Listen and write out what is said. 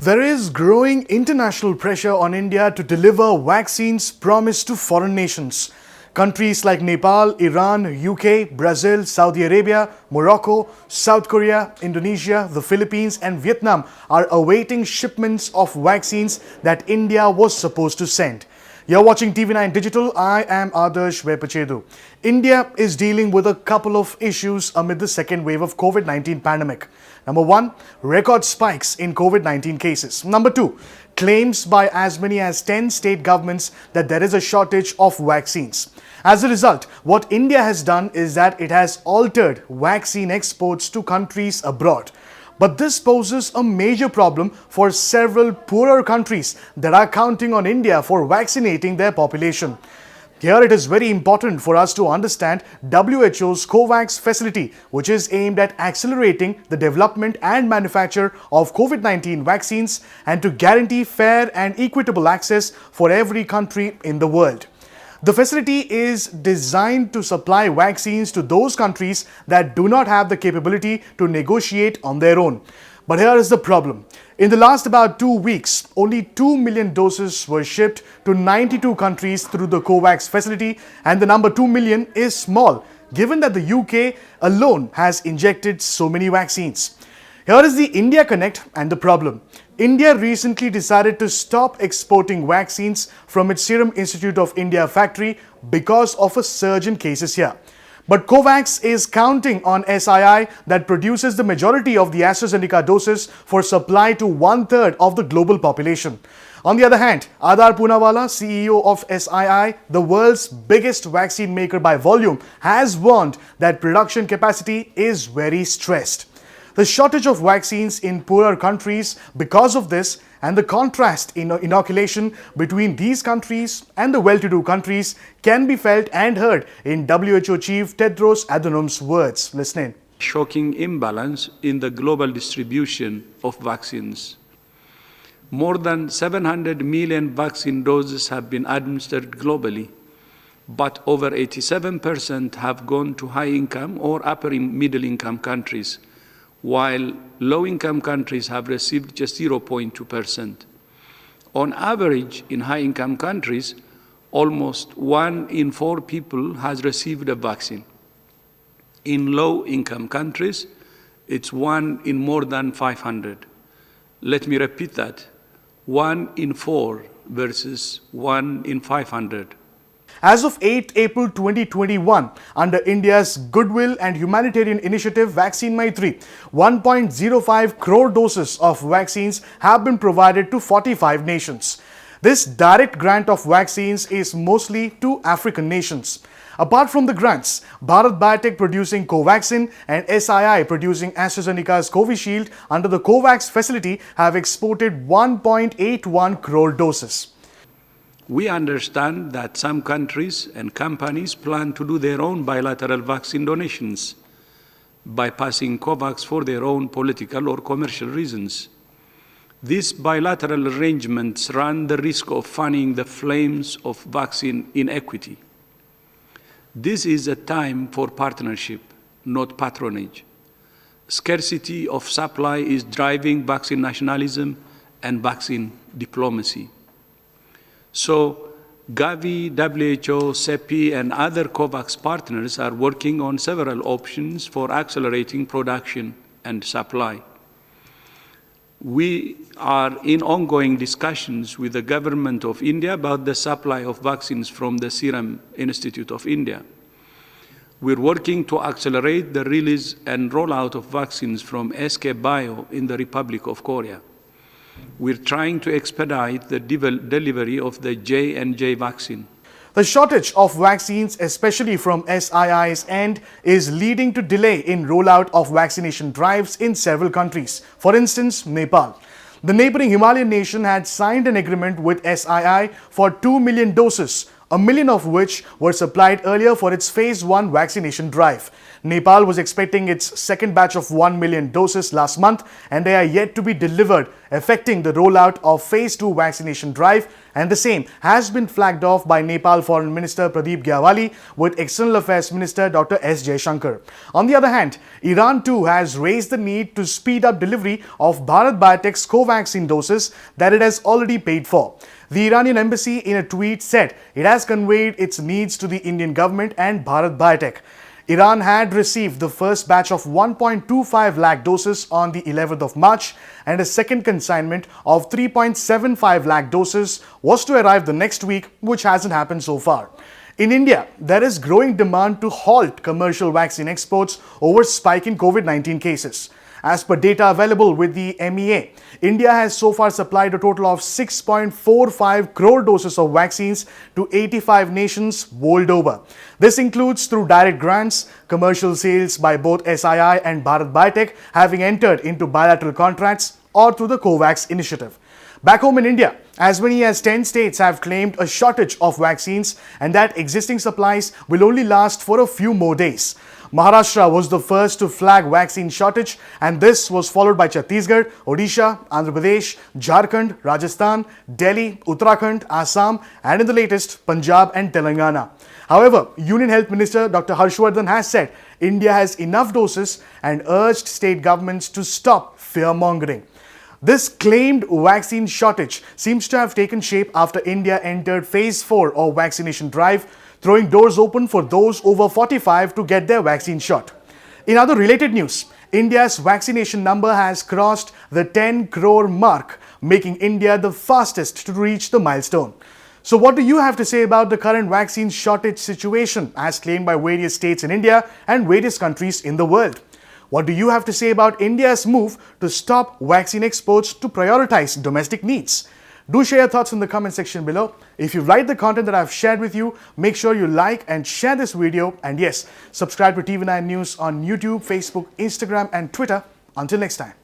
There is growing international pressure on India to deliver vaccines promised to foreign nations. Countries like Nepal, Iran, UK, Brazil, Saudi Arabia, Morocco, South Korea, Indonesia, the Philippines and Vietnam are awaiting shipments of vaccines that India was supposed to send. You're watching TV9 Digital. I am Adarsh Vepachedu. India is dealing with a couple of issues amid the second wave of COVID-19 pandemic. Number one, record spikes in COVID-19 cases. Number two, claims by as many as 10 state governments that there is a shortage of vaccines. As a result, what India has done is that it has altered vaccine exports to countries abroad. But this poses a major problem for several poorer countries that are counting on India for vaccinating their population. Here it is very important for us to understand WHO's COVAX facility, which is aimed at accelerating the development and manufacture of COVID-19 vaccines and to guarantee fair and equitable access for every country in the world. The facility is designed to supply vaccines to those countries that do not have the capability to negotiate on their own. But here is the problem. In the last about 2 weeks, only 2 million doses were shipped to 92 countries through the COVAX facility, and the number 2 million is small, given that the UK alone has injected so many vaccines. Here is the India Connect and the problem. India recently decided to stop exporting vaccines from its Serum Institute of India factory because of a surge in cases here. But COVAX is counting on SII that produces the majority of the AstraZeneca doses for supply to 1/3 of the global population. On the other hand, Adar Poonawalla, CEO of SII, the world's biggest vaccine maker by volume, has warned that production capacity is very stressed. The shortage of vaccines in poorer countries because of this and the contrast in inoculation between these countries and the well-to-do countries can be felt and heard in WHO Chief Tedros Adhanom's words. Listen in. Shocking imbalance in the global distribution of vaccines. More than 700 million vaccine doses have been administered globally, but over 87% have gone to high-income or upper-middle-income countries, while low-income countries have received just 0.2%. On average, in high-income countries, almost 1 in 4 people has received a vaccine. In low-income countries, it's 1 in more than 500. Let me repeat that, 1 in 4 versus 1 in 500. As of 8 April 2021, under India's Goodwill and Humanitarian Initiative Vaccine Maitri, 1.05 crore doses of vaccines have been provided to 45 nations. This direct grant of vaccines is mostly to African nations. Apart from the grants, Bharat Biotech producing Covaxin and SII producing AstraZeneca's Covishield under the COVAX facility have exported 1.81 crore doses. We understand that some countries and companies plan to do their own bilateral vaccine donations, bypassing COVAX for their own political or commercial reasons. These bilateral arrangements run the risk of fanning the flames of vaccine inequity. This is a time for partnership, not patronage. Scarcity of supply is driving vaccine nationalism and vaccine diplomacy. So, Gavi, WHO, CEPI, and other COVAX partners are working on several options for accelerating production and supply. We are in ongoing discussions with the government of India about the supply of vaccines from the Serum Institute of India. We're working to accelerate the release and rollout of vaccines from SK Bio in the Republic of Korea. We're trying to expedite the delivery of the J&J vaccine. The shortage of vaccines, especially from SII's end, is leading to delay in rollout of vaccination drives in several countries. For instance, Nepal. The neighboring Himalayan nation had signed an agreement with SII for 2 million doses 1 million of which were supplied earlier for its phase 1 vaccination drive. Nepal was expecting its second batch of 1 million doses last month, and they are yet to be delivered, affecting the rollout of phase 2 vaccination drive, and the same has been flagged off by Nepal Foreign Minister Pradeep Gyawali with External Affairs Minister Dr. S. Jaishankar. On the other hand, Iran too has raised the need to speed up delivery of Bharat Biotech's Covaxin doses that it has already paid for. The Iranian embassy in a tweet said it has conveyed its needs to the Indian government and Bharat Biotech. Iran had received the first batch of 1.25 lakh doses on the 11th of March, and a second consignment of 3.75 lakh doses was to arrive the next week, which hasn't happened so far. In India, there is growing demand to halt commercial vaccine exports over spike in COVID-19 cases. As per data available with the MEA, India has so far supplied a total of 6.45 crore doses of vaccines to 85 nations world over. This includes through direct grants, commercial sales by both SII and Bharat Biotech having entered into bilateral contracts, or through the COVAX initiative. Back home in India, as many as 10 states have claimed a shortage of vaccines and that existing supplies will only last for a few more days. Maharashtra was the first to flag vaccine shortage, and this was followed by Chhattisgarh, Odisha, Andhra Pradesh, Jharkhand, Rajasthan, Delhi, Uttarakhand, Assam, and in the latest, Punjab and Telangana. However, Union Health Minister Dr. Harshvardhan has said India has enough doses and urged state governments to stop fear-mongering. This claimed vaccine shortage seems to have taken shape after India entered phase 4 of vaccination drive, throwing doors open for those over 45 to get their vaccine shot. In other related news, India's vaccination number has crossed the 10 crore mark, making India the fastest to reach the milestone. So what do you have to say about the current vaccine shortage situation as claimed by various states in India and various countries in the world? What do you have to say about India's move to stop vaccine exports to prioritize domestic needs? Do share your thoughts in the comment section below. If you like the content that I've shared with you, make sure you like and share this video. And yes, subscribe to TV9 News on YouTube, Facebook, Instagram, and Twitter. Until next time.